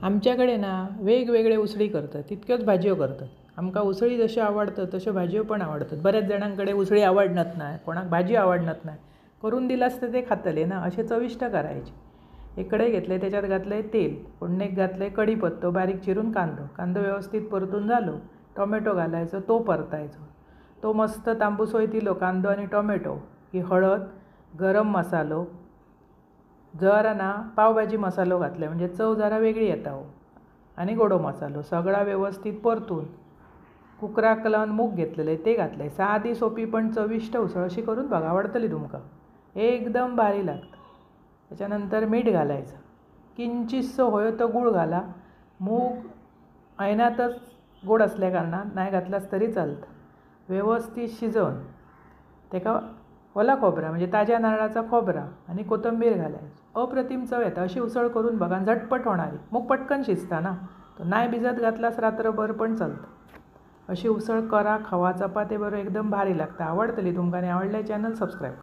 आमच्याकडे ना वेगवेगळे उसळी करतात, तितक्योच भाजयो करतात. आमकां उसळी जश्यो आवडतात तश्यो भाजयो पण आवडतात. बऱ्याच जाणांकडे उसळी आवडणार नाही, कोणाक भाजी आवडणार नाही. करून दिलास तर ते खातले ना, असे चविष्ट करायचे. एक कढई घेतले, त्याच्यात घातले तेल, फोडणीक घातले कढीपत्तो, बारीक चिरून कांदो व्यवस्थित परतून झालो. टोमॅटो घालायचो, तो परतायचो. तो मस्त तांबूस वयतिलो कांदो आणि टोमॅटो की हळद, गरम मसालो, जरा ना पावभाजी मसालो घातले म्हणजे चव जरा वेगळी येता हो, आणि गोडो मसालो सगळा व्यवस्थित परतून कुकराक लावून मूग घेतलेले ते घातले. साधी सोपी पण चविष्ट उसळ अशी करून बघा, आवडतली तुमका, एकदम भारी लागतं. त्याच्यानंतर मीठ घालायचं, किंचितसो होयो तो गूळ घाला. मूग ऐनातच गोड असल्या कारणान नाही घातलास तरी चालतं. व्यवस्थित शिजवून तेका ओला खोबरा म्हणजे ताज्या नारळाचा खोबरा आणि कोथिंबीर घालायची. अप्रतिम चव येता. अशी उसळ करून बघा, झटपट होणारी. मूग पटकन शिजता ना, तो नाही भिजत घातलास रात्रभर पण चालतं. अशी उसळ करा, खावा, चपाती बरोबर एकदम भारी लागतं. आवडतली तुमका आणि आवडल्या चॅनल सबस्क्राईब.